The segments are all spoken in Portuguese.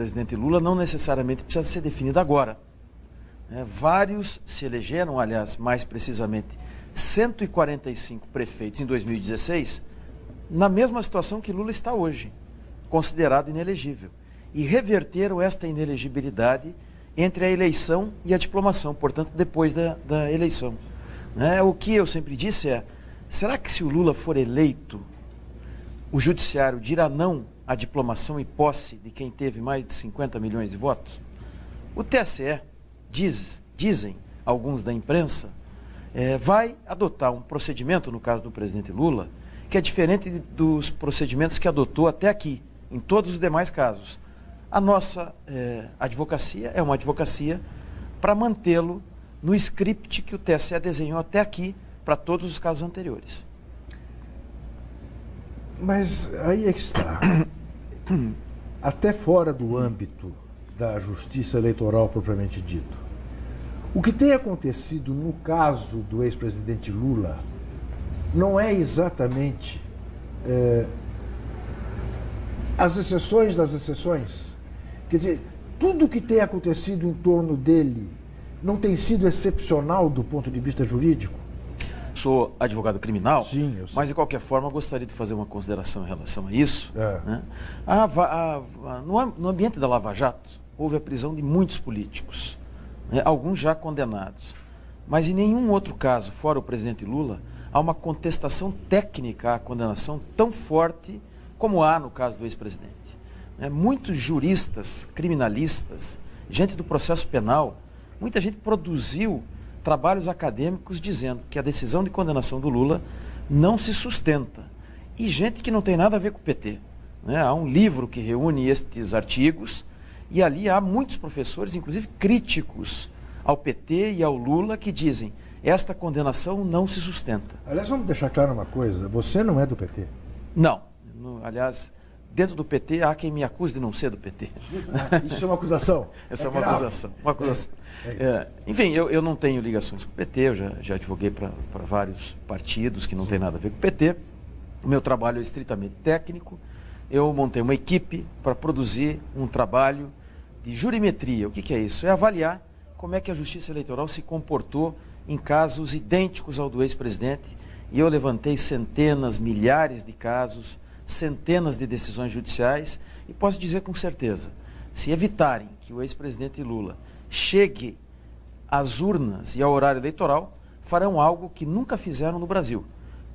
presidente Lula não necessariamente precisa ser definida agora. Vários se elegeram, aliás, mais precisamente, 145 prefeitos em 2016, na mesma situação que Lula está hoje, considerado inelegível. E reverteram esta inelegibilidade entre a eleição e a diplomação, portanto, depois da eleição. O que eu sempre disse é, será que se o Lula for eleito, o judiciário dirá não à diplomação e posse de quem teve mais de 50 milhões de votos? O TSE, dizem alguns da imprensa, vai adotar um procedimento, no caso do presidente Lula, que é diferente dos procedimentos que adotou até aqui, em todos os demais casos. A nossa advocacia é uma advocacia para mantê-lo no script que o TSE desenhou até aqui para todos os casos anteriores. Mas aí é que está. Até fora do âmbito da justiça eleitoral propriamente dito, o que tem acontecido no caso do ex-presidente Lula não é exatamente as exceções das exceções. Quer dizer, tudo o que tem acontecido em torno dele não tem sido excepcional do ponto de vista jurídico? Sou advogado criminal, sim, eu sei. Mas de qualquer forma gostaria de fazer uma consideração em relação a isso. No ambiente da Lava Jato, houve a prisão de muitos políticos, alguns já condenados. Mas em nenhum outro caso, fora o presidente Lula, há uma contestação técnica à condenação tão forte como há no caso do ex-presidente. Muitos juristas, criminalistas, gente do processo penal, muita gente produziu trabalhos acadêmicos dizendo que a decisão de condenação do Lula não se sustenta. E gente que não tem nada a ver com o PT. Há um livro que reúne estes artigos e ali há muitos professores, inclusive críticos ao PT e ao Lula, que dizem esta condenação não se sustenta. Aliás, vamos deixar claro uma coisa, você não é do PT. Não. Aliás, dentro do PT há quem me acuse de não ser do PT. Isso é uma acusação? Essa é uma acusação. Enfim, eu não tenho ligações com o PT, eu já advoguei para vários partidos que não têm nada a ver com o PT. O meu trabalho é estritamente técnico. Eu montei uma equipe para produzir um trabalho de jurimetria. O que é isso? É avaliar como é que a Justiça Eleitoral se comportou em casos idênticos ao do ex-presidente. E eu levantei centenas, milhares de casos, centenas de decisões judiciais e posso dizer com certeza, se evitarem que o ex-presidente Lula chegue às urnas e ao horário eleitoral, farão algo que nunca fizeram no Brasil.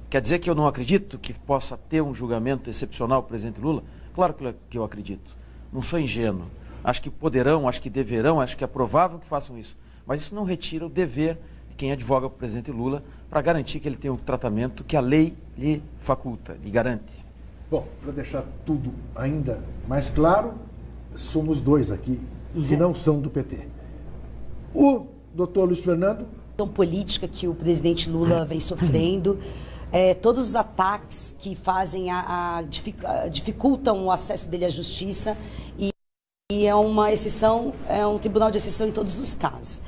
Quer dizer que eu não acredito que possa ter um julgamento excepcional o presidente Lula? Claro que eu acredito. Não sou ingênuo. Acho que poderão, acho que deverão, acho que é provável que façam isso. Mas isso não retira o dever de quem advoga para o presidente Lula para garantir que ele tenha o tratamento que a lei lhe faculta, lhe garante. Bom, para deixar tudo ainda mais claro, somos dois aqui que não são do PT. O doutor Luiz Fernando. A política que o presidente Lula vem sofrendo, todos os ataques que fazem dificultam o acesso dele à justiça e é uma exceção, é um tribunal de exceção em todos os casos.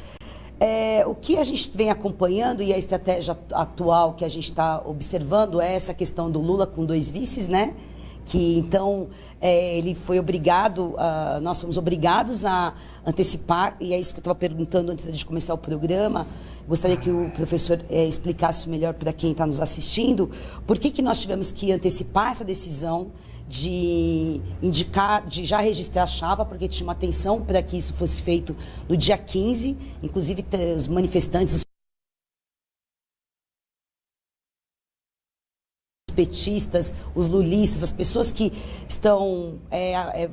O que a gente vem acompanhando e a estratégia atual que a gente está observando é essa questão do Lula com 2 vices, né? Que então ele foi obrigado, nós fomos obrigados a antecipar, e é isso que eu estava perguntando antes de começar o programa. Gostaria que o professor explicasse melhor para quem está nos assistindo por que nós tivemos que antecipar essa decisão de indicar, de já registrar a chapa, porque tinha uma atenção para que isso fosse feito no dia 15, inclusive os manifestantes, os petistas, os lulistas, as pessoas que estão,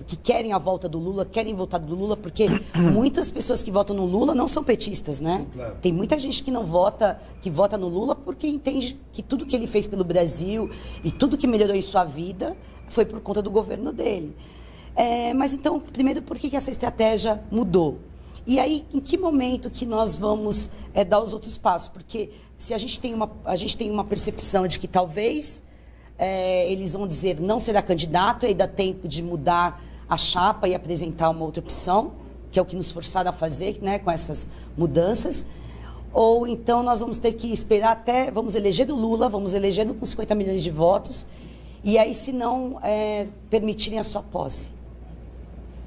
que querem a volta do Lula, querem voltar do Lula, porque muitas pessoas que votam no Lula não são petistas, né? Claro. Tem muita gente que não vota, que vota no Lula porque entende que tudo que ele fez pelo Brasil e tudo que melhorou em sua vida foi por conta do governo dele. Mas então, primeiro, por que essa estratégia mudou? E aí, em que momento que nós vamos dar os outros passos? Porque se a gente tem uma percepção de que talvez eles vão dizer não será candidato, aí dá tempo de mudar a chapa e apresentar uma outra opção, que é o que nos forçaram a fazer, né, com essas mudanças. Ou então nós vamos ter que esperar até, vamos eleger do Lula, vamos eleger com 50 milhões de votos, e aí se não permitirem a sua posse.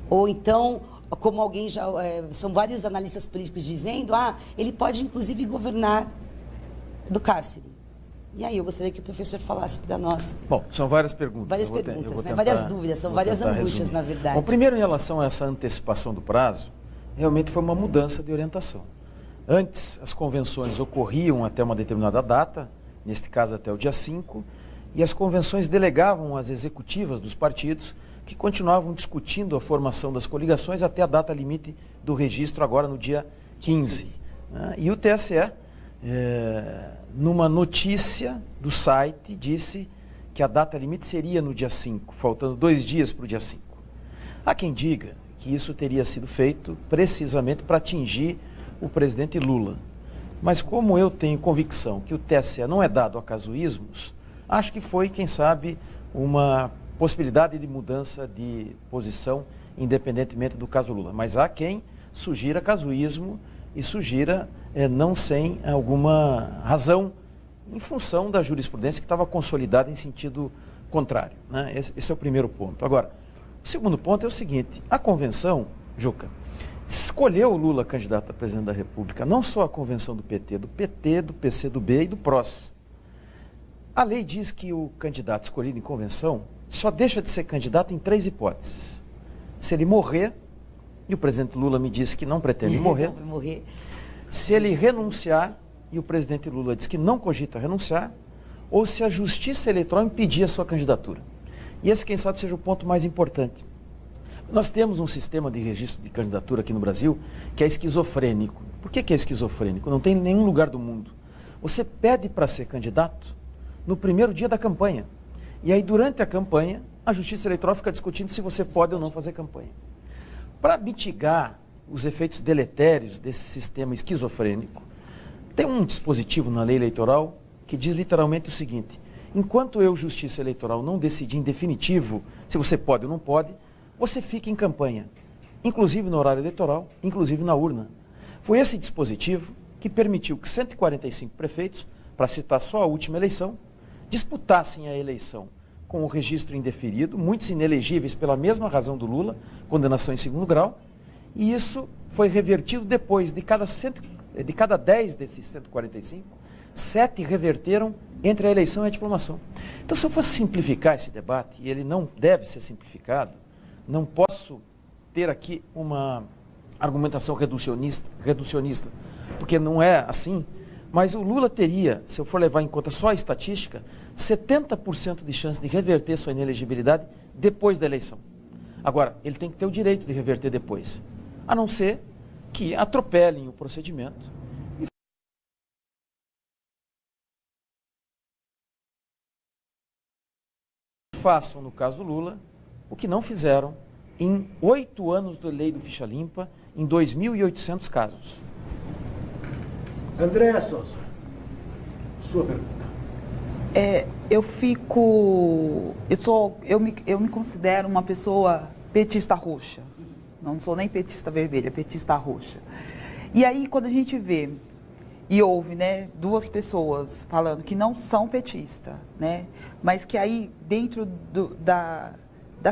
Ou então, como alguém já... são vários analistas políticos dizendo, ele pode inclusive governar do cárcere. E aí, eu gostaria que o professor falasse para nós. Bom, são várias perguntas. Várias perguntas, né? Várias dúvidas, são várias angústias, na verdade. Bom, primeiro, em relação a essa antecipação do prazo, realmente foi uma mudança de orientação. Antes, as convenções ocorriam até uma determinada data, neste caso até o dia 5, e as convenções delegavam às executivas dos partidos que continuavam discutindo a formação das coligações até a data limite do registro, agora no dia 15. Né? E o TSE, numa notícia do site, disse que a data limite seria no dia 5, faltando 2 dias para o dia 5. Há quem diga que isso teria sido feito precisamente para atingir o presidente Lula. Mas como eu tenho convicção que o TSE não é dado a casuísmos, acho que foi, quem sabe, uma possibilidade de mudança de posição, independentemente do caso Lula. Mas há quem sugira casuísmo e sugira não sem alguma razão, em função da jurisprudência que estava consolidada em sentido contrário. Né? Esse é o primeiro ponto. Agora, o segundo ponto é o seguinte: a convenção, Juca, escolheu o Lula candidato a presidente da República, não só a convenção do PT, do PCdoB e do PROS. A lei diz que o candidato escolhido em convenção só deixa de ser candidato em 3 hipóteses. Se ele morrer, e o presidente Lula me disse que não pretende morrer. Se ele renunciar, e o presidente Lula diz que não cogita renunciar, ou se a Justiça Eleitoral impedir a sua candidatura. E esse, quem sabe, seja o ponto mais importante. Nós temos um sistema de registro de candidatura aqui no Brasil que é esquizofrênico. Por que é esquizofrênico? Não tem em nenhum lugar do mundo. Você pede para ser candidato no primeiro dia da campanha. E aí, durante a campanha, a Justiça Eleitoral fica discutindo se você pode ou não fazer campanha. Para mitigar os efeitos deletérios desse sistema esquizofrênico, tem um dispositivo na lei eleitoral que diz literalmente o seguinte: enquanto eu, Justiça Eleitoral, não decidir em definitivo se você pode ou não pode, você fica em campanha, inclusive no horário eleitoral, inclusive na urna. Foi esse dispositivo que permitiu que 145 prefeitos, para citar só a última eleição, disputassem a eleição com o registro indeferido, muitos inelegíveis pela mesma razão do Lula, condenação em 2º grau, e isso foi revertido depois. De cada 10 desses 145, 7 reverteram entre a eleição e a diplomação. Então, se eu fosse simplificar esse debate, e ele não deve ser simplificado, não posso ter aqui uma argumentação reducionista, porque não é assim, mas o Lula teria, se eu for levar em conta só a estatística, 70% de chance de reverter sua inelegibilidade depois da eleição. Agora, ele tem que ter o direito de reverter depois, a não ser que atropelem o procedimento e façam, no caso do Lula, o que não fizeram em 8 anos da lei do Ficha Limpa, em 2.800 casos. Andréa Souza, sua pergunta. Eu me considero uma pessoa petista roxa. Não sou nem petista vermelha, petista roxa. E aí, quando a gente vê e ouve, né, 2 pessoas falando que não são petistas, né, mas que aí, dentro da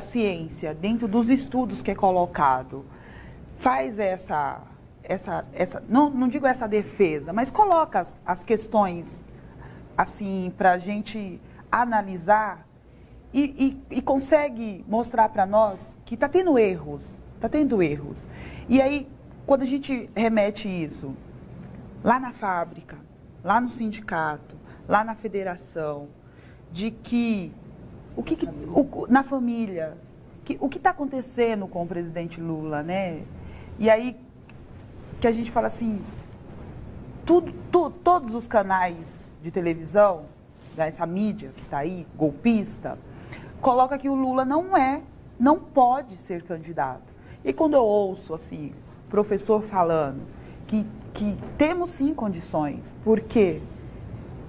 ciência, dentro dos estudos que é colocado, faz não digo essa defesa, mas coloca as questões assim para a gente analisar e consegue mostrar para nós que está tendo erros. E aí, quando a gente remete isso lá na fábrica, lá no sindicato, lá na federação, de que na família, o que está acontecendo com o presidente Lula, né? E aí que a gente fala assim, todos os canais de televisão, dessa mídia que está aí, golpista, coloca que o Lula não pode ser candidato. E quando eu ouço assim, professor falando que temos sim condições, porque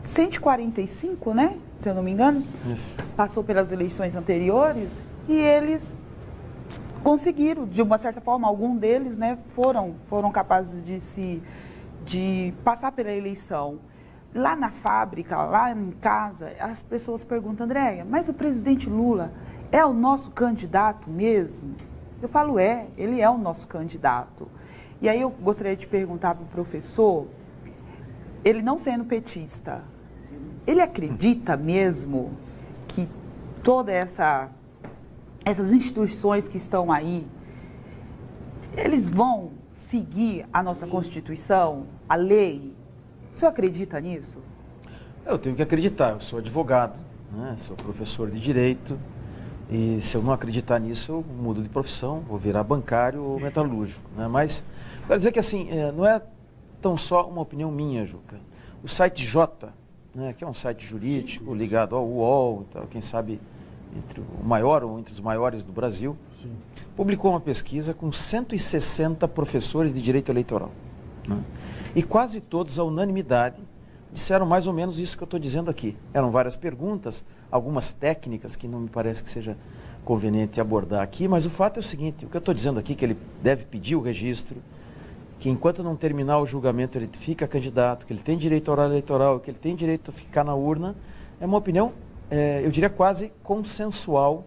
145, né? Se eu não me engano, isso, passou pelas eleições anteriores e eles conseguiram, de uma certa forma, algum deles, né, foram capazes de passar pela eleição. Lá na fábrica, lá em casa, as pessoas perguntam, Andréia, mas o presidente Lula é o nosso candidato mesmo? Eu falo, ele é o nosso candidato. E aí eu gostaria de perguntar para o professor, ele não sendo petista, ele acredita mesmo que todas essas instituições que estão aí, eles vão seguir a nossa Constituição, a lei? O senhor acredita nisso? Eu tenho que acreditar, eu sou advogado, né? Sou professor de direito, e se eu não acreditar nisso, eu mudo de profissão, vou virar bancário ou metalúrgico, né? Mas, quero dizer que assim, não é tão só uma opinião minha, Juca. O site J, né, que é um site jurídico ligado ao UOL, então, quem sabe entre o maior ou entre os maiores do Brasil, publicou uma pesquisa com 160 professores de direito eleitoral, né? E quase todos, à unanimidade, disseram mais ou menos isso que eu estou dizendo aqui. Eram várias perguntas, algumas técnicas que não me parece que seja conveniente abordar aqui, mas o fato é o seguinte, o que eu estou dizendo aqui, que ele deve pedir o registro, que enquanto não terminar o julgamento ele fica candidato, que ele tem direito ao horário eleitoral, que ele tem direito a ficar na urna, é uma opinião, eu diria quase consensual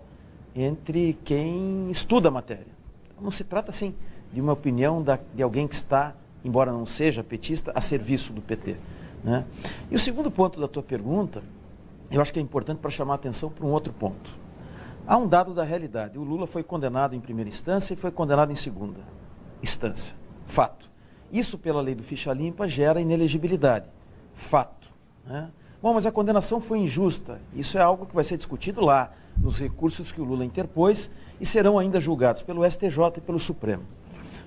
entre quem estuda a matéria. Não se trata assim de uma opinião de alguém que está, embora não seja petista, a serviço do PT, né? E o segundo ponto da tua pergunta, eu acho que é importante para chamar a atenção para um outro ponto. Há um dado da realidade, o Lula foi condenado em primeira instância e foi condenado em segunda instância. Fato. Isso, pela lei do ficha limpa, gera inelegibilidade. Fato, né? Bom, mas a condenação foi injusta. Isso é algo que vai ser discutido lá, nos recursos que o Lula interpôs e serão ainda julgados pelo STJ e pelo Supremo.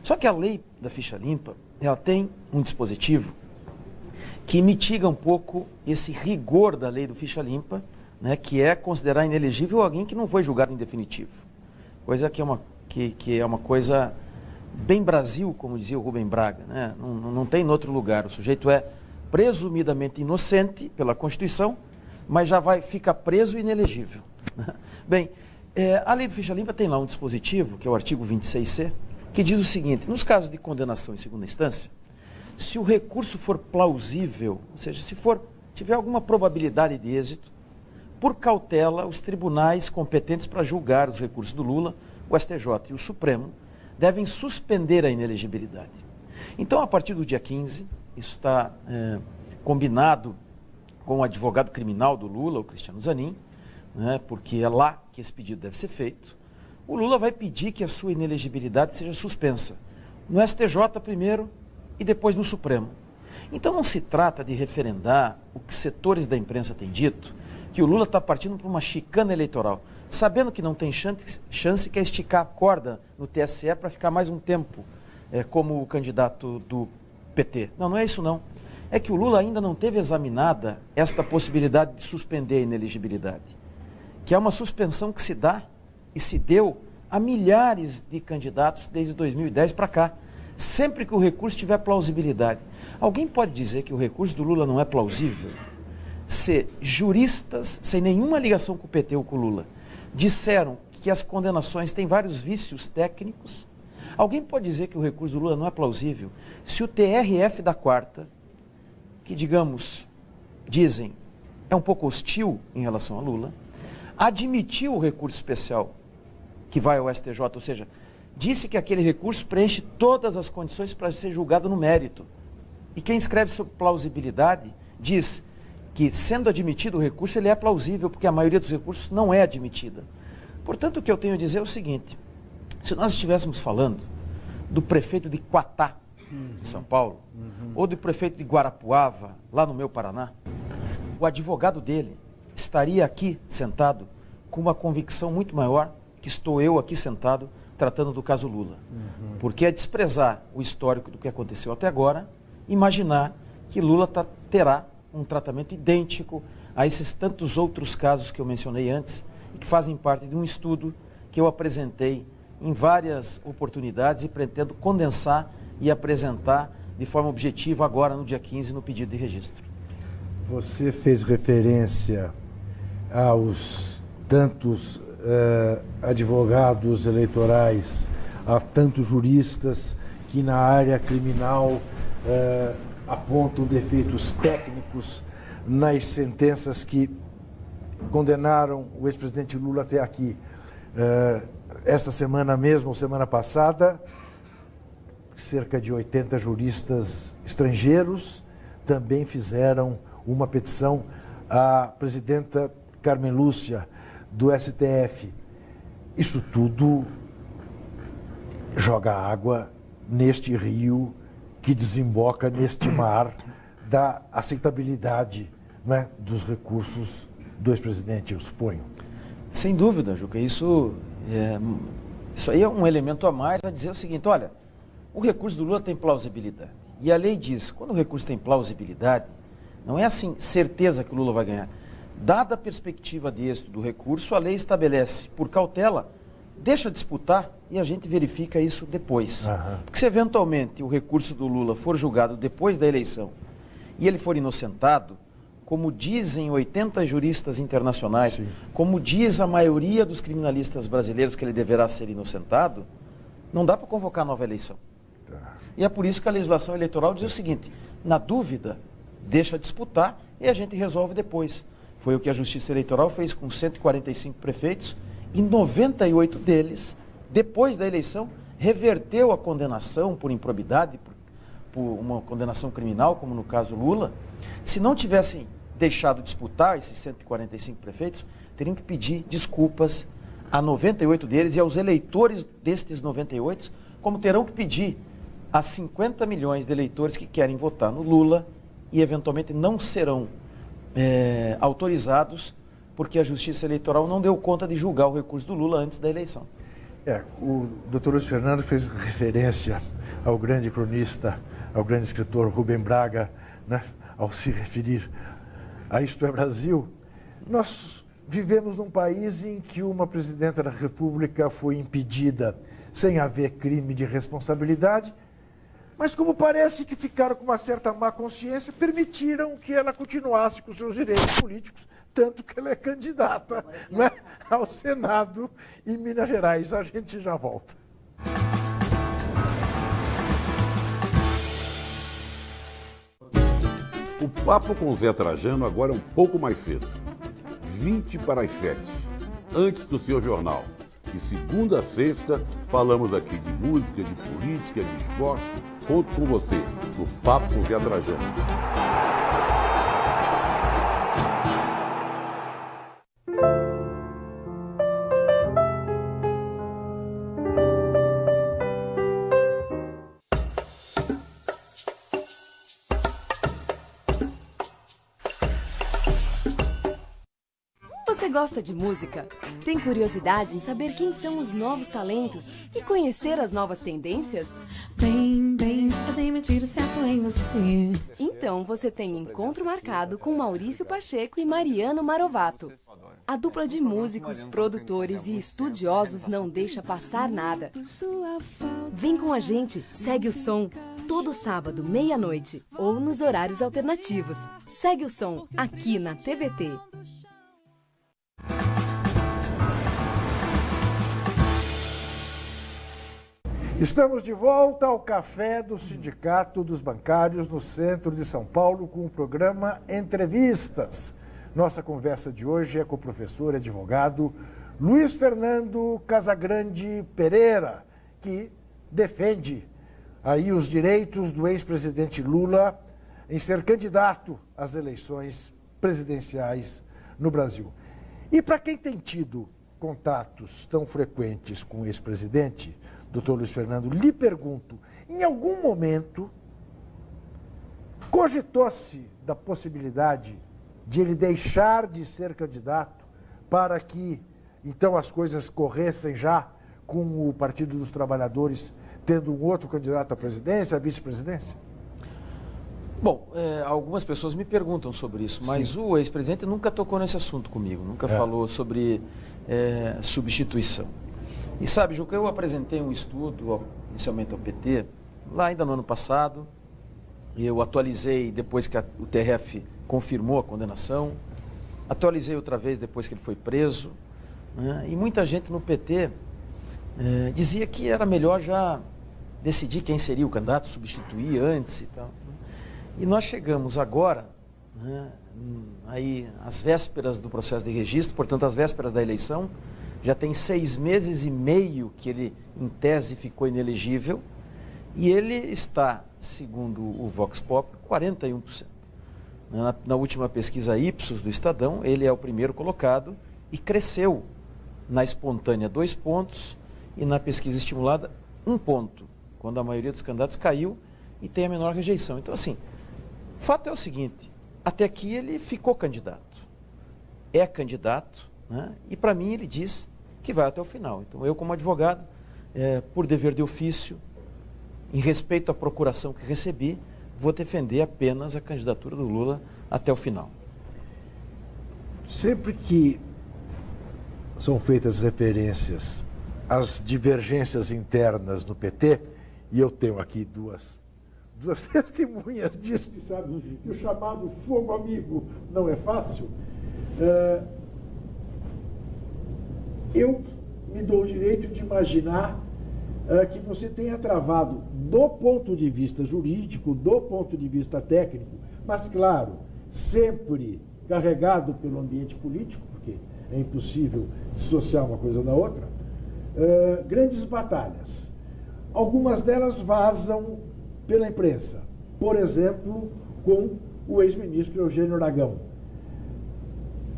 Só que a lei da ficha limpa, ela tem um dispositivo que mitiga um pouco esse rigor da lei do ficha limpa, né, que é considerar inelegível alguém que não foi julgado em definitivo. Coisa que é uma coisa bem Brasil, como dizia o Rubem Braga, né? Não tem em outro lugar. O sujeito é presumidamente inocente pela Constituição, mas já fica preso e inelegível. Bem, a lei do ficha limpa tem lá um dispositivo, que é o artigo 26C, que diz o seguinte: nos casos de condenação em segunda instância, se o recurso for plausível, ou seja, se tiver alguma probabilidade de êxito, por cautela, os tribunais competentes para julgar os recursos do Lula, o STJ e o Supremo, devem suspender a inelegibilidade. Então, a partir do dia 15, isso está combinado com o advogado criminal do Lula, o Cristiano Zanin, né, porque é lá que esse pedido deve ser feito. O Lula vai pedir que a sua inelegibilidade seja suspensa, no STJ primeiro e depois no Supremo. Então não se trata de referendar o que setores da imprensa têm dito, que o Lula está partindo para uma chicana eleitoral, sabendo que não tem chance, quer esticar a corda no TSE para ficar mais um tempo como o candidato do PT. Não é isso não. É que o Lula ainda não teve examinada esta possibilidade de suspender a inelegibilidade, que é uma suspensão que se dá e se deu a milhares de candidatos desde 2010 para cá, sempre que o recurso tiver plausibilidade. Alguém pode dizer que o recurso do Lula não é plausível? Se juristas, sem nenhuma ligação com o PT ou com o Lula, disseram que as condenações têm vários vícios técnicos, alguém pode dizer que o recurso do Lula não é plausível? Se o TRF da Quarta, que dizem, é um pouco hostil em relação a Lula, admitiu o recurso especial que vai ao STJ, ou seja, disse que aquele recurso preenche todas as condições para ser julgado no mérito. E quem escreve sobre plausibilidade diz que, sendo admitido o recurso, ele é plausível, porque a maioria dos recursos não é admitida. Portanto, o que eu tenho a dizer é o seguinte: se nós estivéssemos falando do prefeito de Quatá, em São Paulo, ou do prefeito de Guarapuava, lá no meu Paraná, o advogado dele estaria aqui sentado com uma convicção muito maior que estou eu aqui sentado tratando do caso Lula. Porque é desprezar o histórico do que aconteceu até agora, imaginar que Lula terá um tratamento idêntico a esses tantos outros casos que eu mencionei antes e que fazem parte de um estudo que eu apresentei em várias oportunidades e pretendo condensar e apresentar de forma objetiva agora no dia 15 no pedido de registro. Você fez referência aos tantos advogados eleitorais, a tantos juristas que na área criminal apontam defeitos técnicos nas sentenças que condenaram o ex-presidente Lula até aqui. esta semana mesmo, ou semana passada, cerca de 80 juristas estrangeiros também fizeram uma petição à presidenta Carmen Lúcia do STF. Isso tudo joga água neste rio que desemboca neste mar da aceitabilidade, né, dos recursos do ex-presidente, eu suponho. Sem dúvida, Juca. Isso aí é um elemento a mais a dizer o seguinte: olha, o recurso do Lula tem plausibilidade. E a lei diz, quando o recurso tem plausibilidade, não é assim, certeza que o Lula vai ganhar. Dada a perspectiva de êxito do recurso, a lei estabelece, por cautela, deixa disputar e a gente verifica isso depois. Porque se eventualmente o recurso do Lula for julgado depois da eleição e ele for inocentado, como dizem 80 juristas internacionais, sim, como diz a maioria dos criminalistas brasileiros que ele deverá ser inocentado, não dá para convocar nova eleição. E é por isso que a legislação eleitoral diz o seguinte: na dúvida, deixa disputar e a gente resolve depois. Foi o que a Justiça Eleitoral fez com 145 prefeitos e 98 deles, depois da eleição, reverteu a condenação por improbidade, por uma condenação criminal, como no caso Lula. Se não tivessem deixado disputar esses 145 prefeitos, teriam que pedir desculpas a 98 deles e aos eleitores destes 98, como terão que pedir a 50 milhões de eleitores que querem votar no Lula e eventualmente não serão autorizados porque a Justiça Eleitoral não deu conta de julgar o recurso do Lula antes da eleição. O doutor Luiz Fernando fez referência ao grande cronista, ao grande escritor Rubem Braga, né, ao se referir a Isto é Brasil. Nós vivemos num país em que uma presidenta da República foi impedida sem haver crime de responsabilidade, mas como parece que ficaram com uma certa má consciência, permitiram que ela continuasse com seus direitos políticos, tanto que ela é candidata, né, ao Senado em Minas Gerais. A gente já volta. O Papo com o Zé Trajano agora é um pouco mais cedo. 20 para as 7, antes do seu jornal. De segunda a sexta, falamos aqui de música, de política, de esporte. Conto com você no Papo com o Zé Trajano. Você gosta de música? Tem curiosidade em saber quem são os novos talentos e conhecer as novas tendências? Bem, eu dei meu tiro certo em você. Então você tem encontro marcado com Maurício Pacheco e Mariano Marovato. A dupla de músicos, produtores e estudiosos não deixa passar nada. Vem com a gente, segue o som, todo sábado, meia-noite, ou nos horários alternativos. Segue o som, aqui na TVT. Estamos de volta ao Café do Sindicato dos Bancários no centro de São Paulo com o programa Entrevistas. Nossa conversa de hoje é com o professor e advogado Luiz Fernando Casagrande Pereira, que defende aí os direitos do ex-presidente Lula em ser candidato às eleições presidenciais no Brasil. E para quem tem tido contatos tão frequentes com o ex-presidente, doutor Luiz Fernando, lhe pergunto, em algum momento cogitou-se da possibilidade de ele deixar de ser candidato para que, então, as coisas corressem já com o Partido dos Trabalhadores tendo um outro candidato à presidência, à vice-presidência? Bom, algumas pessoas me perguntam sobre isso, mas sim, o ex-presidente nunca tocou nesse assunto comigo, nunca falou sobre substituição. E sabe, Juca, eu apresentei um estudo, inicialmente ao PT, lá ainda no ano passado. Eu atualizei depois que o TRF confirmou a condenação, atualizei outra vez depois que ele foi preso, né? E muita gente no PT dizia que era melhor já decidir quem seria o candidato, substituir antes e tal. E nós chegamos agora, né, aí às vésperas do processo de registro, portanto às vésperas da eleição, já tem 6 meses e meio que ele, em tese, ficou inelegível, e ele está, segundo o Vox Pop, 41%. Na última pesquisa Ipsos do Estadão, ele é o primeiro colocado e cresceu na espontânea 2 pontos e na pesquisa estimulada 1 ponto, quando a maioria dos candidatos caiu e tem a menor rejeição. Então, assim, o fato é o seguinte, até aqui ele ficou candidato, é candidato, né? E para mim ele diz que vai até o final. Então eu, como advogado, por dever de ofício, em respeito à procuração que recebi, vou defender apenas a candidatura do Lula até o final. Sempre que são feitas referências às divergências internas no PT, e eu tenho aqui duas testemunhas disso, que sabem que o chamado fogo amigo não é fácil, eu me dou o direito de imaginar que você tenha travado do ponto de vista jurídico, do ponto de vista técnico, mas, claro, sempre carregado pelo ambiente político, porque é impossível dissociar uma coisa da outra, grandes batalhas. Algumas delas vazam pela imprensa. Por exemplo, com o ex-ministro Eugênio Aragão.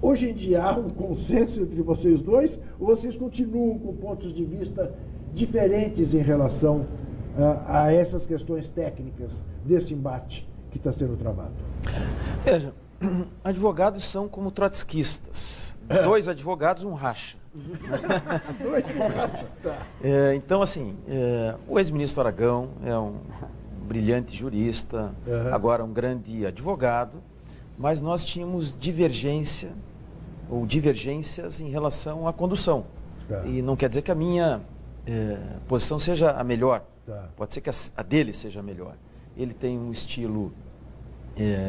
Hoje em dia há um consenso entre vocês dois, ou vocês continuam com pontos de vista diferentes em relação a essas questões técnicas desse embate que está sendo travado? Veja, advogados são como trotskistas. 2 advogados, um racha. 2 advogados, tá. Então, assim, o ex-ministro Aragão é um brilhante jurista, agora um grande advogado, mas nós tínhamos divergência ou divergências em relação à condução. Tá. E não quer dizer que a minha posição seja a melhor. Tá. Pode ser que a dele seja a melhor. Ele tem um estilo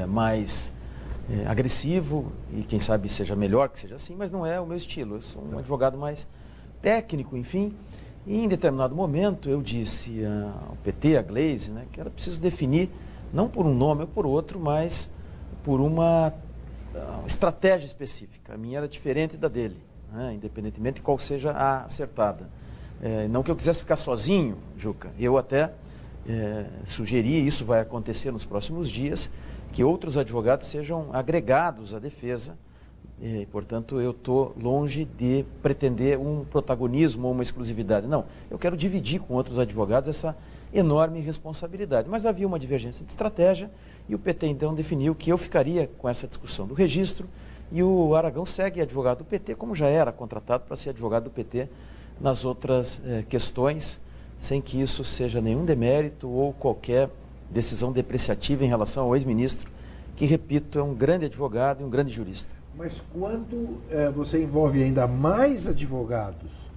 mais agressivo e quem sabe seja melhor que seja assim, mas não é o meu estilo. Eu sou um advogado mais técnico, enfim. E em determinado momento eu disse ao PT, a Gleisi, né, que era preciso definir, não por um nome ou por outro, mas por uma estratégia específica. A minha era diferente da dele, né, independentemente de qual seja a acertada. Não que eu quisesse ficar sozinho, Juca. Eu até sugeri, e isso vai acontecer nos próximos dias, que outros advogados sejam agregados à defesa. Portanto, eu estou longe de pretender um protagonismo ou uma exclusividade. Não, eu quero dividir com outros advogados essa enorme responsabilidade. Mas havia uma divergência de estratégia e o PT então definiu que eu ficaria com essa discussão do registro e o Aragão segue advogado do PT, como já era contratado para ser advogado do PT nas outras questões, sem que isso seja nenhum demérito ou qualquer decisão depreciativa em relação ao ex-ministro, que, repito, é um grande advogado e um grande jurista. Mas quando você envolve ainda mais advogados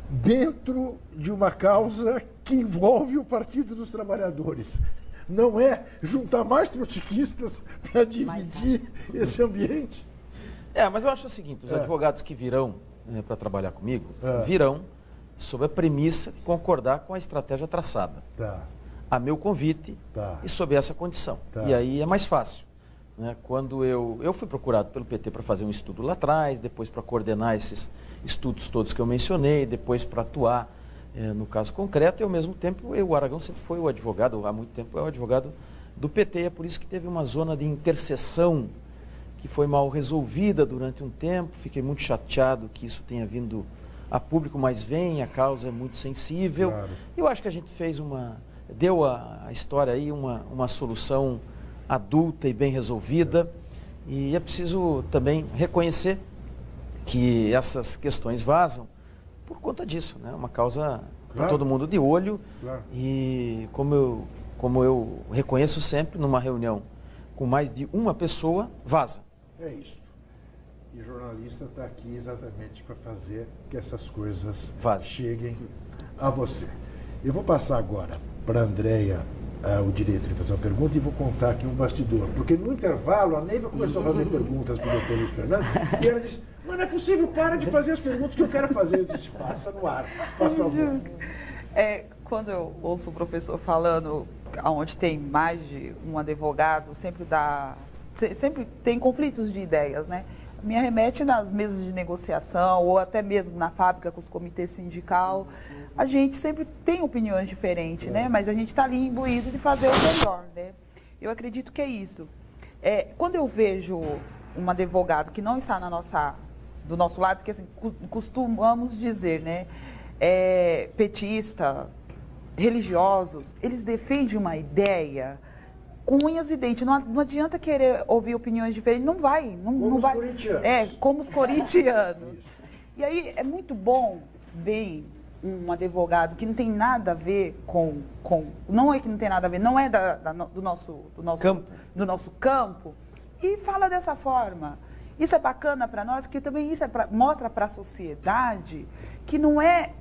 dentro de uma causa que envolve o Partido dos Trabalhadores, não é juntar mais trotskistas para dividir esse ambiente? Mas eu acho o seguinte, os advogados que virão para trabalhar comigo, virão sob a premissa de concordar com a estratégia traçada. Tá. A meu convite e sob essa condição. E aí é mais fácil. Né? Quando eu fui procurado pelo PT para fazer um estudo lá atrás, depois para coordenar esses estudos todos que eu mencionei, depois para atuar no caso concreto, e ao mesmo tempo o Aragão sempre foi o advogado, há muito tempo é o advogado do PT, é por isso que teve uma zona de interseção que foi mal resolvida durante um tempo, fiquei muito chateado que isso tenha vindo a público, mas a causa é muito sensível. Claro. Eu acho que a gente deu a história aí uma solução adulta e bem resolvida, e é preciso também reconhecer que essas questões vazam por conta disso, né? Uma causa para todo mundo de olho, e como eu reconheço sempre numa reunião com mais de uma pessoa, vaza. É isso. E o jornalista está aqui exatamente para fazer que essas coisas cheguem a você. Eu vou passar agora para a Andréia o direito de fazer uma pergunta e vou contar aqui um bastidor. Porque no intervalo a Neiva começou a fazer perguntas para o doutor Luiz Fernando e ela disse, mas não é possível, para de fazer as perguntas que eu quero fazer. Eu disse, passa no ar, faz favor. Quando eu ouço o professor falando onde tem mais de um advogado, sempre tem conflitos de ideias, né? me arremete nas mesas de negociação ou até mesmo na fábrica com os comitês sindical. A gente sempre tem opiniões diferentes, né? Mas a gente está ali imbuído de fazer o melhor, né? Eu acredito que é isso. Quando eu vejo um advogado que não está do nosso lado, porque assim, costumamos dizer, né? Petista, religiosos, eles defendem uma ideia com unhas e dentes. Não adianta querer ouvir opiniões diferentes, não vai. Não vai. Corintianos. Como os corintianos. E aí é muito bom ver um advogado que não tem nada a ver com não é que não tem nada a ver, não é do nosso campo, e fala dessa forma. Isso é bacana para nós, que também isso mostra para a sociedade que não é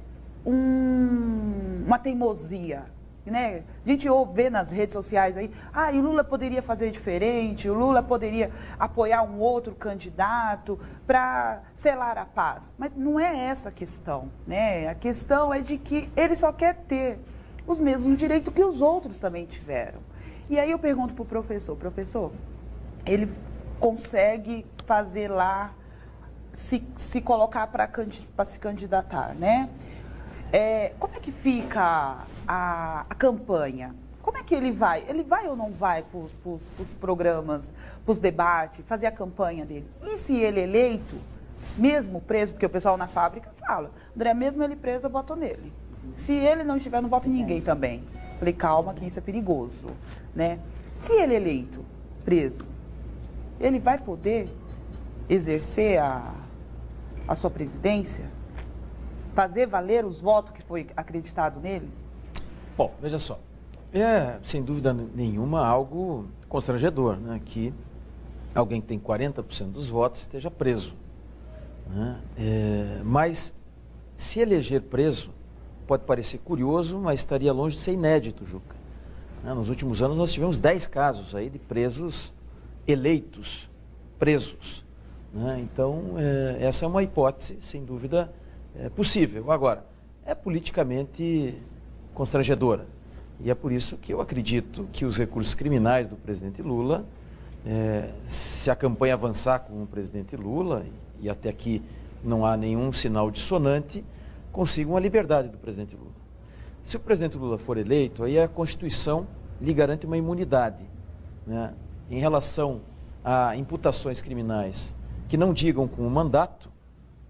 uma teimosia. Né? A gente vê nas redes sociais aí, o Lula poderia fazer diferente, o Lula poderia apoiar um outro candidato para selar a paz. Mas não é essa a questão, né? A questão é de que ele só quer ter os mesmos direitos que os outros também tiveram. E aí eu pergunto para o professor, ele consegue fazer lá, se colocar para se candidatar, né? Como é que fica a campanha? Como é que ele vai? Ele vai ou não vai para os programas, para os debates, fazer a campanha dele? E se ele é eleito, mesmo preso, porque o pessoal na fábrica fala, André, mesmo ele preso, eu voto nele. Se ele não estiver, eu não voto em ninguém também. Falei, calma, que isso é perigoso, né? Se ele é eleito, preso, ele vai poder exercer a sua presidência? Fazer valer os votos que foi acreditado neles? Bom, veja só, sem dúvida nenhuma algo constrangedor, né, que alguém que tem 40% dos votos esteja preso, né? Mas se eleger preso pode parecer curioso, mas estaria longe de ser inédito, Juca. Nos últimos anos nós tivemos 10 casos aí de presos eleitos, presos, né? Então essa é uma hipótese, sem dúvida, possível. Agora, é politicamente constrangedora. E é por isso que eu acredito que os recursos criminais do presidente Lula, se a campanha avançar com o presidente Lula, e até aqui não há nenhum sinal dissonante, consigam a liberdade do presidente Lula. Se o presidente Lula for eleito, aí a Constituição lhe garante uma imunidade, né, em relação a imputações criminais que não digam com o mandato,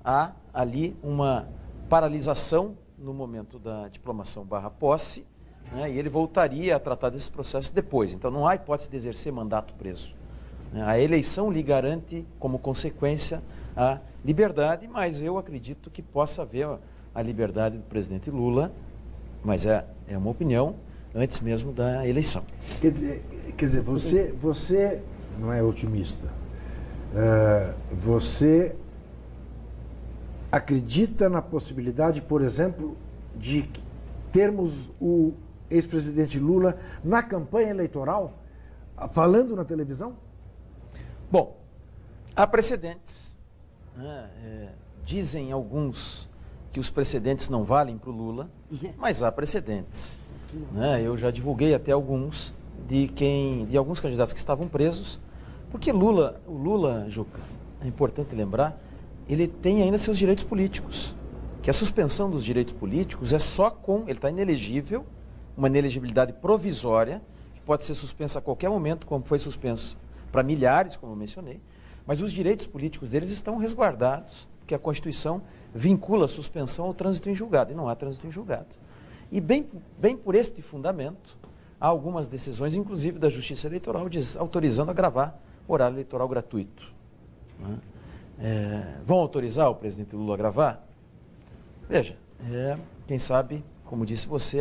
há ali uma paralisação no momento da diplomação /posse, né, e ele voltaria a tratar desses processos depois. Então não há hipótese de exercer mandato preso. A eleição lhe garante, como consequência, a liberdade, mas eu acredito que possa haver a liberdade do presidente Lula, mas é uma opinião, antes mesmo da eleição. Quer dizer, você não é otimista. Você acredita na possibilidade, por exemplo, de termos o ex-presidente Lula na campanha eleitoral, falando na televisão? Bom, há precedentes. Dizem alguns que os precedentes não valem para o Lula, mas há precedentes. Eu já divulguei até alguns de alguns candidatos que estavam presos, porque o Lula, Juca, é importante lembrar, ele tem ainda seus direitos políticos, que a suspensão dos direitos políticos é só ele está inelegível, uma inelegibilidade provisória, que pode ser suspensa a qualquer momento, como foi suspenso para milhares, como eu mencionei, mas os direitos políticos deles estão resguardados, porque a Constituição vincula a suspensão ao trânsito em julgado, e não há trânsito em julgado. E bem por este fundamento, há algumas decisões, inclusive da Justiça Eleitoral, autorizando a gravar horário eleitoral gratuito. Vão autorizar o presidente Lula a gravar? Veja, quem sabe, como disse você,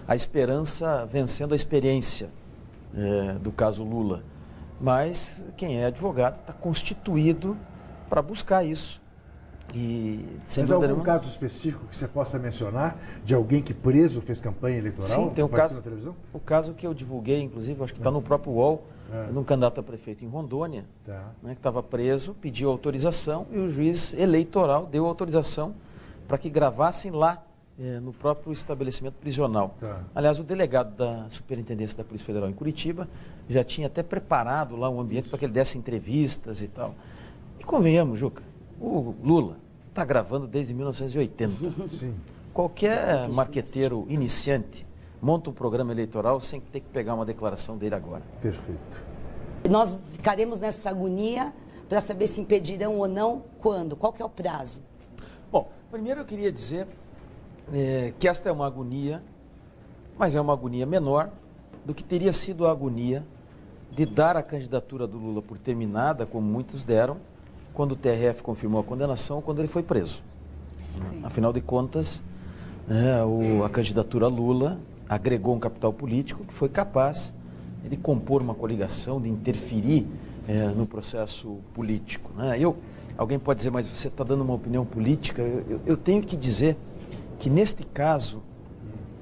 a esperança vencendo a experiência do caso Lula. Mas quem é advogado está constituído para buscar isso. Mas algum caso específico que você possa mencionar de alguém que preso fez campanha eleitoral? Sim, tem o caso que eu divulguei, inclusive, acho que está no próprio UOL, de um candidato a prefeito em Rondônia, que estava preso, pediu autorização e o juiz eleitoral deu autorização para que gravassem lá no próprio estabelecimento prisional. Aliás, o delegado da Superintendência da Polícia Federal em Curitiba já tinha até preparado lá um ambiente para que ele desse entrevistas e tal. E convenhamos, Juca, o Lula está gravando desde 1980. Sim. Qualquer marqueteiro iniciante monta um programa eleitoral sem ter que pegar uma declaração dele agora. Perfeito. Nós ficaremos nessa agonia para saber se impedirão ou não, quando? Qual que é o prazo? Bom, primeiro eu queria dizer que esta é uma agonia, mas é uma agonia menor do que teria sido a agonia de dar a candidatura do Lula por terminada, como muitos deram, quando o TRF confirmou a condenação, quando ele foi preso. Sim. Afinal de contas, a candidatura Lula agregou um capital político que foi capaz de compor uma coligação, de interferir no processo político. Né? Alguém pode dizer, mas você está dando uma opinião política? Eu tenho que dizer que, neste caso,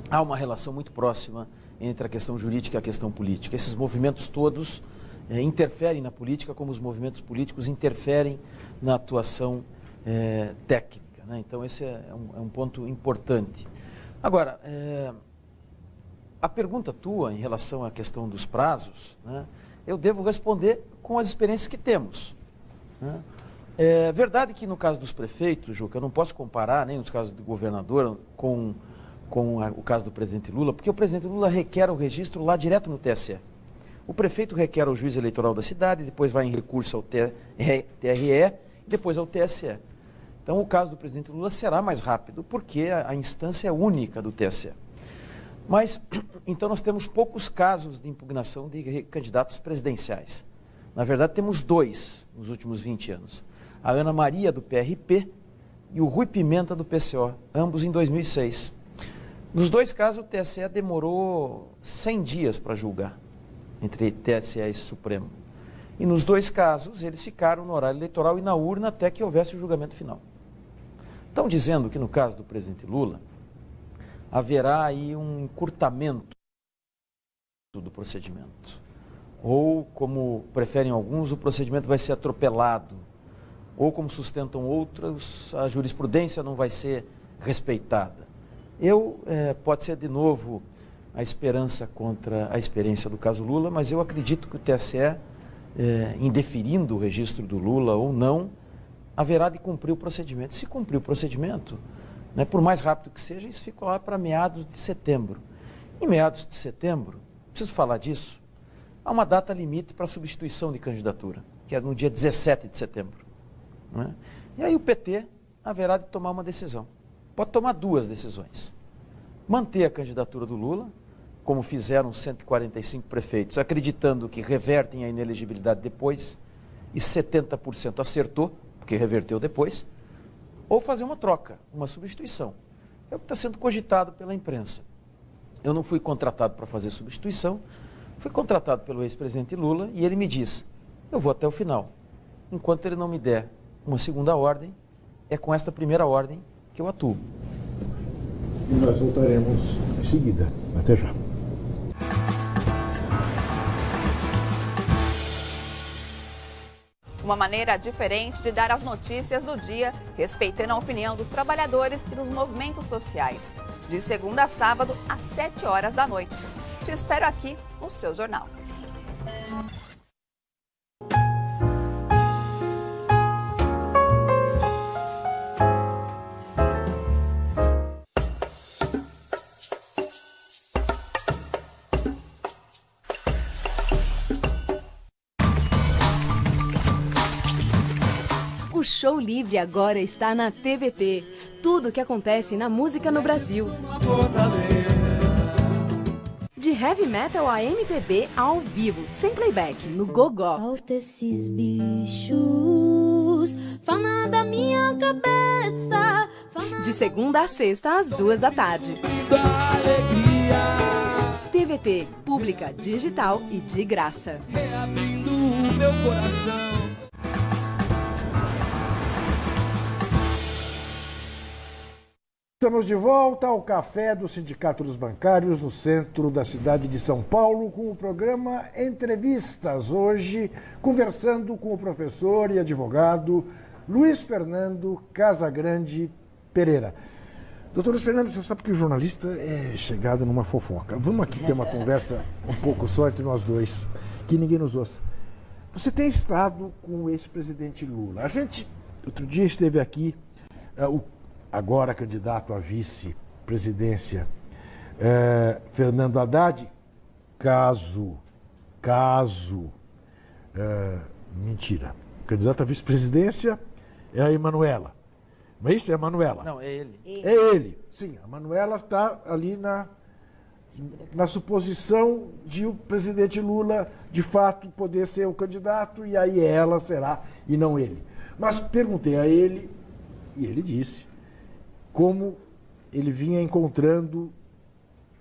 há uma relação muito próxima entre a questão jurídica e a questão política. Esses movimentos todos interferem na política, como os movimentos políticos interferem na atuação técnica. Né? Então, esse é um ponto importante. Agora, a pergunta tua em relação à questão dos prazos, né, eu devo responder com as experiências que temos. Né? É verdade que no caso dos prefeitos, Juca, eu não posso comparar nem nos casos do governador com o caso do presidente Lula, porque o presidente Lula requer o registro lá direto no TSE. O prefeito requer ao juiz eleitoral da cidade, depois vai em recurso ao TRE, depois ao TSE. Então, o caso do presidente Lula será mais rápido, porque a instância é única do TSE. Mas, então, nós temos poucos casos de impugnação de candidatos presidenciais. Na verdade, temos 2 nos últimos 20 anos. A Ana Maria, do PRP, e o Rui Pimenta, do PCO, ambos em 2006. Nos 2 casos, o TSE demorou 100 dias para julgar, entre TSE e Supremo. E nos 2 casos, eles ficaram no horário eleitoral e na urna até que houvesse o julgamento final. Estão dizendo que no caso do presidente Lula, haverá aí um encurtamento do procedimento. Ou, como preferem alguns, o procedimento vai ser atropelado. Ou, como sustentam outros, a jurisprudência não vai ser respeitada. Pode ser de novo a esperança contra a experiência do caso Lula, mas eu acredito que o TSE, indeferindo o registro do Lula ou não, haverá de cumprir o procedimento. Se cumprir o procedimento, né, por mais rápido que seja, isso fica lá para meados de setembro. Em meados de setembro, preciso falar disso, há uma data limite para substituição de candidatura, que é no dia 17 de setembro. Né? E aí o PT haverá de tomar uma decisão. Pode tomar 2 decisões. Manter a candidatura do Lula, como fizeram 145 prefeitos, acreditando que revertem a inelegibilidade depois, e 70% acertou, porque reverteu depois, ou fazer uma troca, uma substituição. É o que está sendo cogitado pela imprensa. Eu não fui contratado para fazer substituição, fui contratado pelo ex-presidente Lula e ele me diz, eu vou até o final. Enquanto ele não me der uma segunda ordem, é com esta primeira ordem que eu atuo. E nós voltaremos em seguida. Até já. Uma maneira diferente de dar as notícias do dia, respeitando a opinião dos trabalhadores e dos movimentos sociais. De segunda a sábado, às 7 horas da noite. Te espero aqui no seu jornal. O Show Livre agora está na TVT. Tudo o que acontece na música no Brasil. De heavy metal a MPB ao vivo, sem playback, no Gogó. Solta esses bichos, fala da minha cabeça. De segunda a sexta, às 2 da tarde. TVT, pública, digital e de graça. Reabrindo o meu coração. Estamos de volta ao Café do Sindicato dos Bancários, no centro da cidade de São Paulo, com o programa Entrevistas. Hoje, conversando com o professor e advogado Luiz Fernando Casagrande Pereira. Doutor Luiz Fernando, você sabe que o jornalista é chegado numa fofoca. Vamos aqui ter uma conversa um pouco só entre nós dois, que ninguém nos ouça. Você tem estado com o ex-presidente Lula. A gente, outro dia, esteve aqui, o agora candidato à vice-presidência, Fernando Haddad, mentira, candidato à vice-presidência é a Emanuela. Não é isso? É a Manuela? Não, é ele. É ele. Sim, a Manuela está ali na suposição de o presidente Lula, de fato, poder ser o candidato, e aí ela será, e não ele. Mas perguntei a ele, e ele disse, como ele vinha encontrando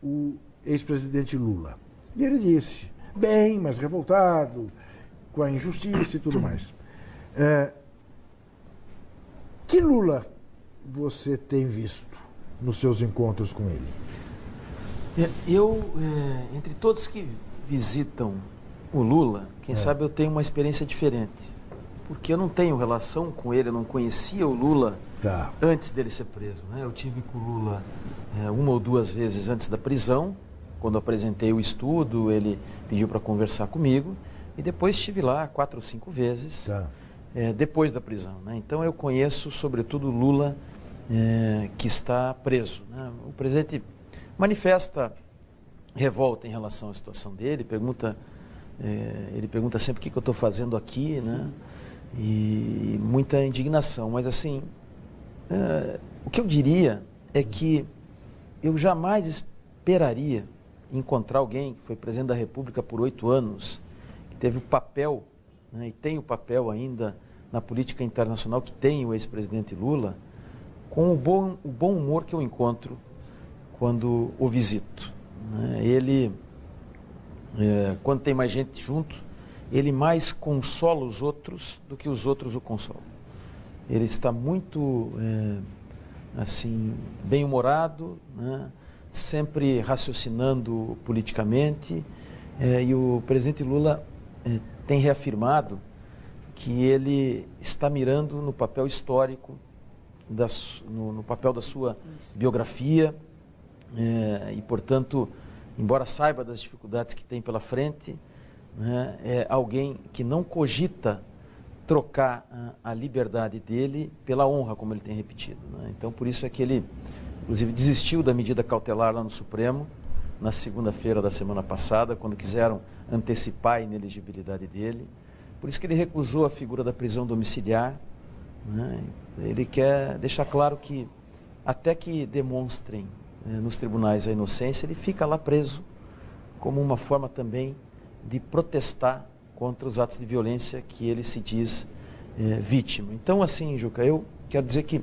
o ex-presidente Lula. E ele disse, bem, mas revoltado, com a injustiça e tudo mais. Que Lula você tem visto nos seus encontros com ele? Entre todos que visitam o Lula, quem sabe eu tenho uma experiência diferente. Porque eu não tenho relação com ele, eu não conhecia o Lula antes dele ser preso. Né? Eu tive com o Lula uma ou duas vezes antes da prisão, quando eu apresentei o estudo, ele pediu para conversar comigo, e depois estive lá 4 ou 5 vezes depois da prisão. Né? Então eu conheço, sobretudo, o Lula que está preso. Né? O presidente manifesta revolta em relação à situação dele, ele pergunta sempre o que eu estou fazendo aqui, né? E muita indignação. Mas assim, o que eu diria é que eu jamais esperaria encontrar alguém que foi presidente da República por 8 anos, que teve o papel, né, e tem o papel ainda na política internacional que tem o ex-presidente Lula, com o bom humor que eu encontro quando o visito. Né? Ele, quando tem mais gente junto, ele mais consola os outros do que os outros o consolam. Ele está muito, assim, bem-humorado, né? Sempre raciocinando politicamente, e o presidente Lula tem reafirmado que ele está mirando no papel histórico, no papel da sua biografia, e, portanto, embora saiba das dificuldades que tem pela frente, né, é alguém que não cogita trocar a liberdade dele pela honra, como ele tem repetido. Né? Então, por isso é que ele, inclusive, desistiu da medida cautelar lá no Supremo, na segunda-feira da semana passada, quando quiseram antecipar a inelegibilidade dele. Por isso que ele recusou a figura da prisão domiciliar. Né? Ele quer deixar claro que, até que demonstrem nos tribunais a inocência, ele fica lá preso como uma forma também de protestar contra os atos de violência que ele se diz vítima. Então, assim, Juca, eu quero dizer que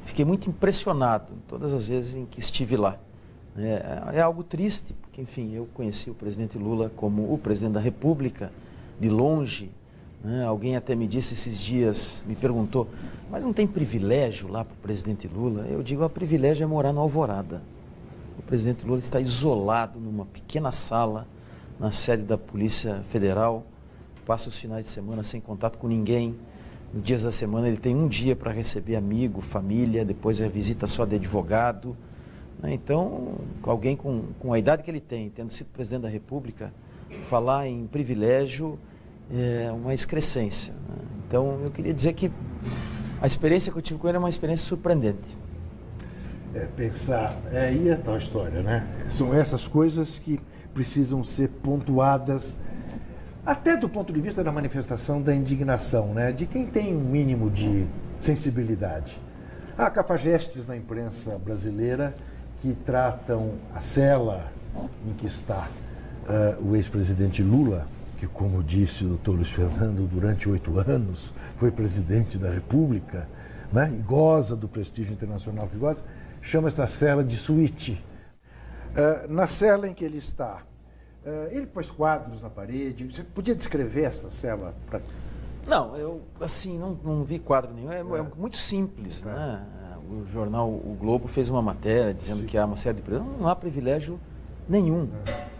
fiquei muito impressionado todas as vezes em que estive lá. É algo triste, porque, enfim, eu conheci o presidente Lula como o presidente da República, de longe. Né? Alguém até me disse esses dias, me perguntou, mas não tem privilégio lá para o presidente Lula? Eu digo, o privilégio é morar na Alvorada. O presidente Lula está isolado numa pequena sala, na sede da Polícia Federal, passa os finais de semana sem contato com ninguém. Nos dias da semana ele tem um dia para receber amigo, família, depois é visita só de advogado. Então, alguém com a idade que ele tem, tendo sido presidente da República, falar em privilégio é uma excrescência. Então, eu queria dizer que a experiência que eu tive com ele é uma experiência surpreendente. Aí é tal história, né? São essas coisas que precisam ser pontuadas, até do ponto de vista da manifestação da indignação, né? De quem tem um mínimo de sensibilidade. Há cafajestes na imprensa brasileira que tratam a cela em que está o ex-presidente Lula, que, como disse o doutor Luiz Fernando, durante 8 anos foi presidente da República, né? E goza do prestígio internacional que goza, chama esta cela de suíte. Na cela em que ele está, ele pôs quadros na parede. Você podia descrever essa cela? Não, eu assim não vi quadro nenhum. É muito simples, né? O jornal O Globo fez uma matéria dizendo que há uma série de privilégios. Não há privilégio nenhum.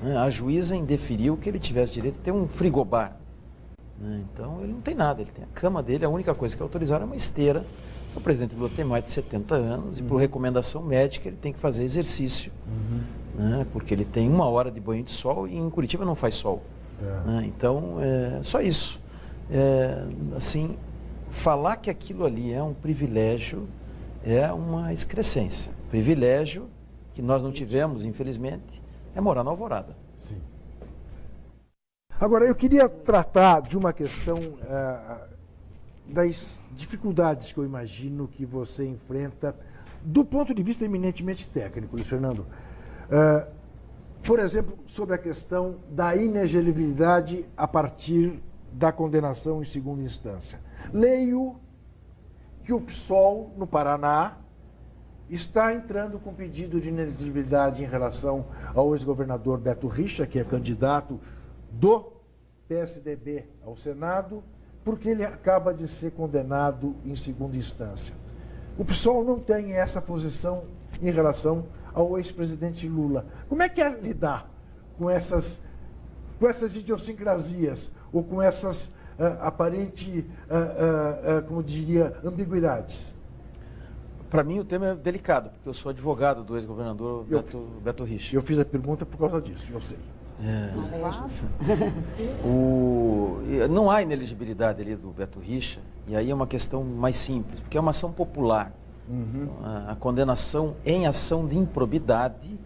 Né? A juíza indeferiu que ele tivesse direito a ter um frigobar. Né? Então ele não tem nada. Ele tem a cama dele. A única coisa que autorizaram é uma esteira. O presidente Lula tem mais de 70 anos e, por recomendação médica, ele tem que fazer exercício. Né? Porque ele tem 1 hora de banho de sol e em Curitiba não faz sol. Né? Então, só isso. Assim, falar que aquilo ali é um privilégio é uma excrescência. Privilégio que nós não tivemos, infelizmente, é morar na Alvorada. Sim. Agora, eu queria tratar de uma questão das dificuldades que eu imagino que você enfrenta do ponto de vista eminentemente técnico, Luiz Fernando. Por exemplo, sobre a questão da inelegibilidade a partir da condenação em segunda instância. Leio que o PSOL, no Paraná, está entrando com pedido de inelegibilidade em relação ao ex-governador Beto Richa, que é candidato do PSDB ao Senado, porque ele acaba de ser condenado em segunda instância. O PSOL não tem essa posição em relação ao ex-presidente Lula. Como é que é lidar com essas idiosincrasias ou com essas como diria, ambiguidades? Para mim o tema é delicado, porque eu sou advogado do ex-governador Beto Richa. Eu fiz a pergunta por causa disso, eu sei. Não há inelegibilidade ali do Beto Richa, e aí é uma questão mais simples, porque é uma ação popular. Então, a condenação em ação de improbidade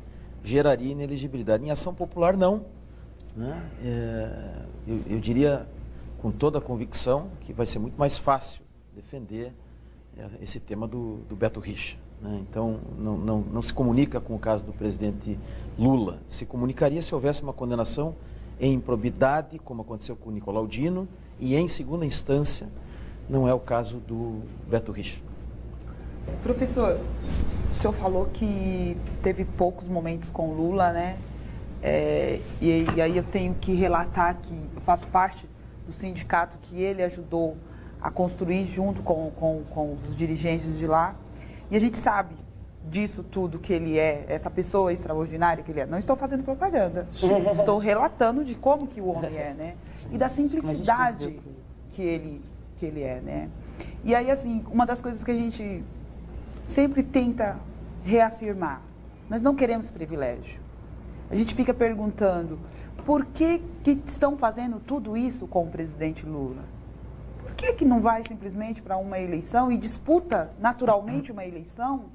geraria inelegibilidade. Em ação popular, não. Né? Eu diria com toda a convicção que vai ser muito mais fácil defender esse tema do Beto Richa. Né? Então, não se comunica com o caso do presidente Lula. Se comunicaria se houvesse uma condenação em improbidade, como aconteceu com o Nicolau Dino, e em segunda instância, não é o caso do Beto Richa. Professor, o senhor falou que teve poucos momentos com Lula, né? E aí eu tenho que relatar que eu faço parte do sindicato que ele ajudou a construir junto com os dirigentes de lá. E a gente sabe disso tudo que ele é, essa pessoa extraordinária que ele é. Não estou fazendo propaganda, estou relatando de como que o homem é, né? E da simplicidade que ele é, né? E aí, assim, uma das coisas que a gente sempre tenta reafirmar, nós não queremos privilégio. A gente fica perguntando, por que estão fazendo tudo isso com o presidente Lula? Por que não vai simplesmente para uma eleição e disputa naturalmente uma eleição?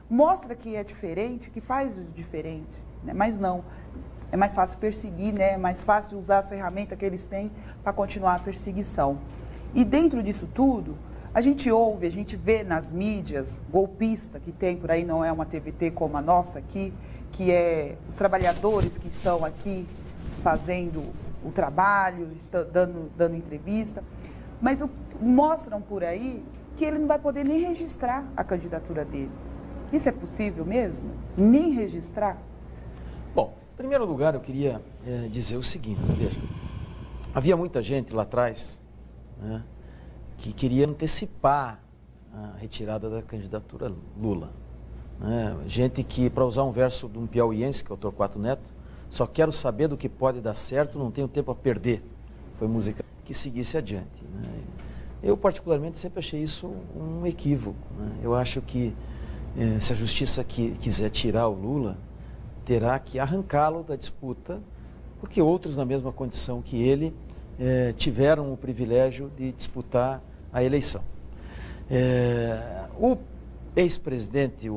Mostra que é diferente, que faz o diferente, né? Mas não. É mais fácil perseguir, né? É mais fácil usar as ferramentas que eles têm para continuar a perseguição. E dentro disso tudo, a gente ouve, a gente vê nas mídias, golpista que tem por aí, não é uma TVT como a nossa aqui, que é os trabalhadores que estão aqui fazendo o trabalho, estão dando entrevista, mas mostram por aí que ele não vai poder nem registrar a candidatura dele. Isso é possível mesmo? Nem registrar? Bom, em primeiro lugar eu queria dizer o seguinte, veja, havia muita gente lá atrás, né, que queria antecipar a retirada da candidatura Lula. Né? Gente que, para usar um verso de um piauiense, que é o Torquato Neto, só quero saber do que pode dar certo, não tenho tempo a perder. Foi música que seguisse adiante. Né? Eu, particularmente, sempre achei isso um equívoco. Né? Eu acho que, se a justiça quiser tirar o Lula, terá que arrancá-lo da disputa, porque outros, na mesma condição que ele, tiveram o privilégio de disputar a eleição. O ex-presidente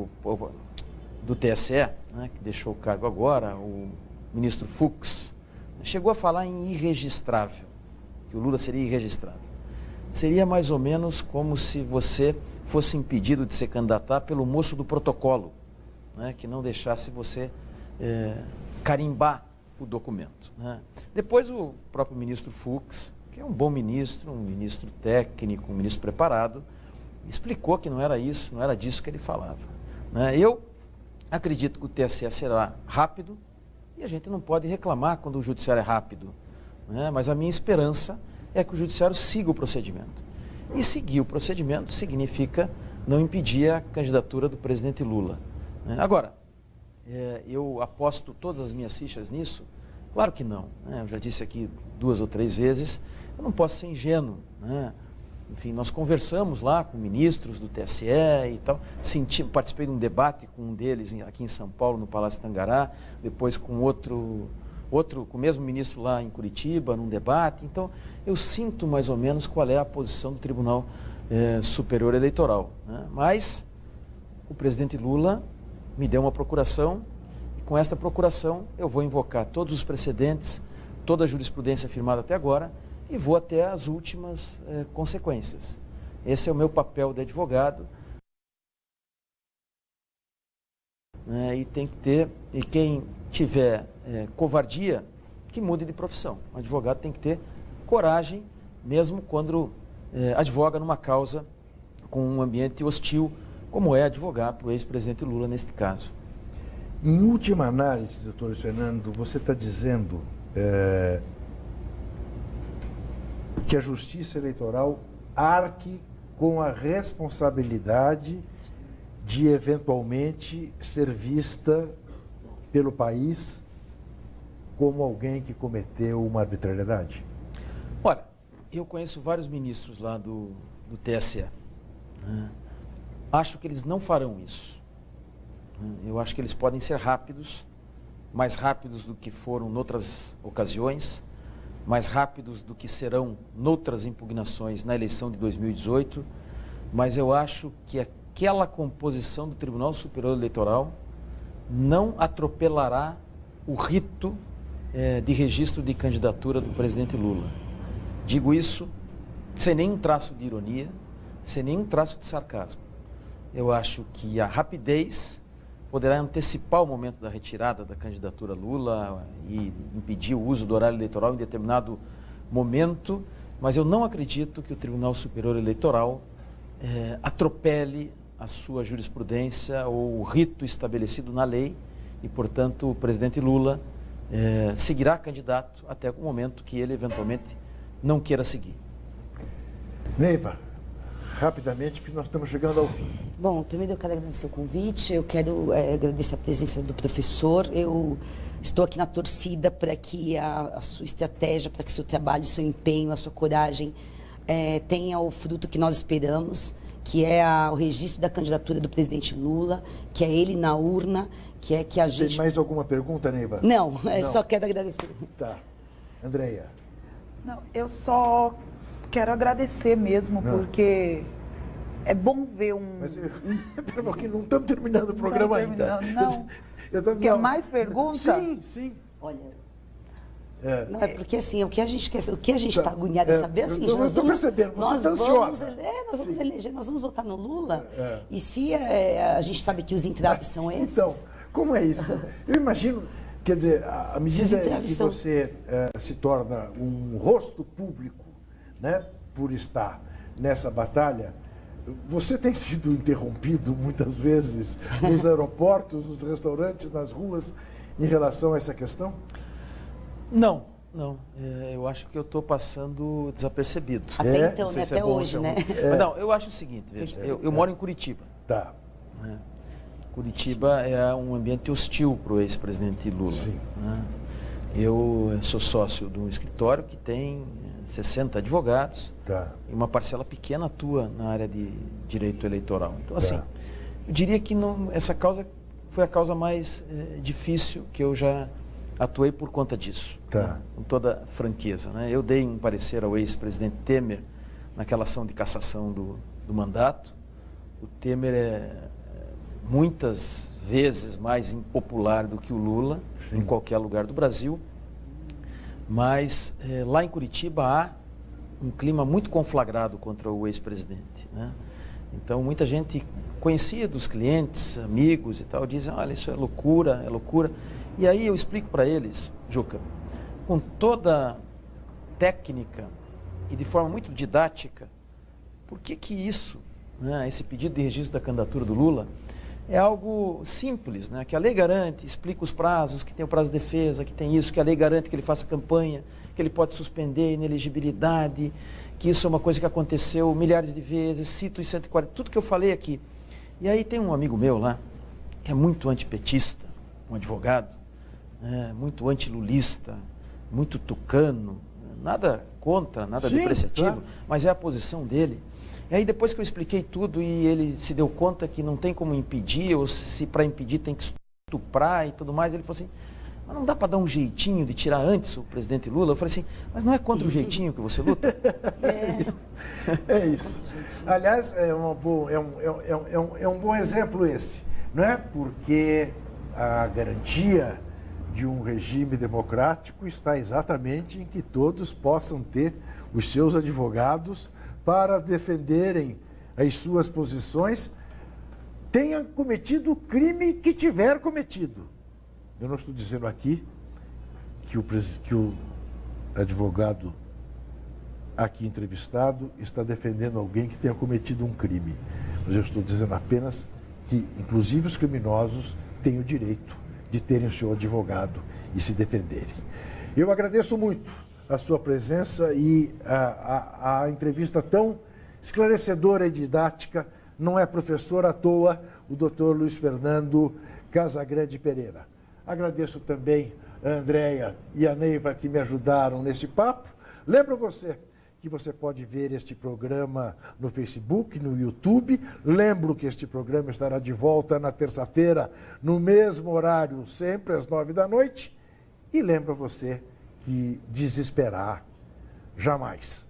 do TSE, né, que deixou o cargo agora, o ministro Fux, chegou a falar em irregistrável, que o Lula seria irregistrável. Seria mais ou menos como se você fosse impedido de se candidatar pelo moço do protocolo, né, que não deixasse você carimbar o documento. Né? Depois o próprio ministro Fux, que é um bom ministro, um ministro técnico, um ministro preparado, explicou que não era isso, não era disso que ele falava. Né? Eu acredito que o TSE será rápido e a gente não pode reclamar quando o judiciário é rápido. Né? Mas a minha esperança é que o judiciário siga o procedimento. E seguir o procedimento significa não impedir a candidatura do presidente Lula. Né? Agora, eu aposto todas as minhas fichas nisso? Claro que não. Né? Eu já disse aqui 2 ou 3 vezes, eu não posso ser ingênuo. Né? Enfim, nós conversamos lá com ministros do TSE e tal, participei de um debate com um deles aqui em São Paulo, no Palácio Tangará, depois com outro outro com o mesmo ministro lá em Curitiba, num debate. Então, eu sinto mais ou menos qual é a posição do Tribunal Superior Eleitoral, né? Mas o presidente Lula me deu uma procuração e com esta procuração eu vou invocar todos os precedentes, toda a jurisprudência firmada até agora e vou até as últimas consequências. Esse é o meu papel de advogado. E tem que ter, e quem tiver covardia, que mude de profissão. O advogado tem que ter coragem, mesmo quando advoga numa causa com um ambiente hostil, como é advogar para o ex-presidente Lula neste caso. Em última análise, doutor Luiz Fernando, você está dizendo que a Justiça Eleitoral arque com a responsabilidade de eventualmente ser vista pelo país como alguém que cometeu uma arbitrariedade? Olha, eu conheço vários ministros lá do TSE. Né? Acho que eles não farão isso. Eu acho que eles podem ser rápidos, mais rápidos do que foram noutras ocasiões, mais rápidos do que serão noutras impugnações na eleição de 2018, mas eu acho que aquela composição do Tribunal Superior Eleitoral não atropelará o rito de registro de candidatura do presidente Lula. Digo isso sem nenhum traço de ironia, sem nenhum traço de sarcasmo. Eu acho que a rapidez poderá antecipar o momento da retirada da candidatura Lula e impedir o uso do horário eleitoral em determinado momento, mas eu não acredito que o Tribunal Superior Eleitoral atropele a sua jurisprudência ou o rito estabelecido na lei e, portanto, o presidente Lula seguirá candidato até o momento que ele eventualmente não queira seguir. Neiva, rapidamente, porque nós estamos chegando ao fim. Bom, primeiro eu quero agradecer o convite, eu quero agradecer a presença do professor. Eu estou aqui na torcida para que a sua estratégia, para que o seu trabalho, o seu empenho, a sua coragem tenha o fruto que nós esperamos, que é o registro da candidatura do presidente Lula, que é ele na urna, que é que a gente... Tem mais alguma pergunta, Neiva? Não, só quero agradecer. Tá. Andreia. Não, eu só quero agradecer mesmo, porque é bom ver Mas pera um pouquinho, não estamos terminando o programa ainda. Não. Quer mais pergunta? Sim. Olha... Não, é porque assim, o que a gente está agoniado de saber é o seguinte, nós vamos eleger, nós vamos votar no Lula, e se a gente sabe que os entraves são esses... Então, como é isso? Eu imagino, quer dizer, à medida que você se torna um rosto público, né, por estar nessa batalha, você tem sido interrompido muitas vezes nos aeroportos, nos restaurantes, nas ruas, em relação a essa questão? Não. Eu acho que eu estou passando desapercebido. Até então, né? Até hoje, né? Mas não, eu acho o seguinte, veja, eu moro em Curitiba. Tá. Né? Curitiba é um ambiente hostil para o ex-presidente Lula. Sim. Né? Eu sou sócio de um escritório que tem 60 advogados, e uma parcela pequena atua na área de direito eleitoral. Então, assim, eu diria que essa causa foi a causa mais difícil que eu já atuei por conta disso, né? Com toda franqueza. Né? Eu dei um parecer ao ex-presidente Temer naquela ação de cassação do mandato. O Temer é muitas vezes mais impopular do que o Lula, em qualquer lugar do Brasil. Mas lá em Curitiba há um clima muito conflagrado contra o ex-presidente. Né? Então, muita gente conhecia dos clientes, amigos e tal, dizem, olha, isso é loucura, é loucura. E aí eu explico para eles, Juca, com toda técnica e de forma muito didática, por que isso, né, esse pedido de registro da candidatura do Lula, é algo simples, né, que a lei garante, explica os prazos, que tem o prazo de defesa, que tem isso, que a lei garante que ele faça campanha, que ele pode suspender a inelegibilidade, que isso é uma coisa que aconteceu milhares de vezes, cito os 140, tudo que eu falei aqui. E aí tem um amigo meu lá, que é muito antipetista, um advogado, muito antilulista, muito tucano, nada contra, nada depreciativo, mas é a posição dele. E aí depois que eu expliquei tudo e ele se deu conta que não tem como impedir, ou se para impedir tem que estuprar e tudo mais, ele falou assim, mas não dá para dar um jeitinho de tirar antes o presidente Lula? Eu falei assim, mas não é contra o jeitinho que você luta? É isso. Aliás, é um bom exemplo esse, não é? Porque a garantia de um regime democrático está exatamente em que todos possam ter os seus advogados para defenderem as suas posições, tenha cometido o crime que tiver cometido. Eu não estou dizendo aqui que o advogado aqui entrevistado está defendendo alguém que tenha cometido um crime. Mas eu estou dizendo apenas que, inclusive, os criminosos têm o direito de terem o seu advogado e se defenderem. Eu agradeço muito a sua presença e a entrevista tão esclarecedora e didática. Não é professor à toa, o doutor Luiz Fernando Casagrande Pereira. Agradeço também a Andréia e a Neiva que me ajudaram nesse papo. Lembro você que você pode ver este programa no Facebook, no YouTube. Lembro que este programa estará de volta na terça-feira, no mesmo horário, sempre às 9 da noite. E lembro você que desesperar jamais.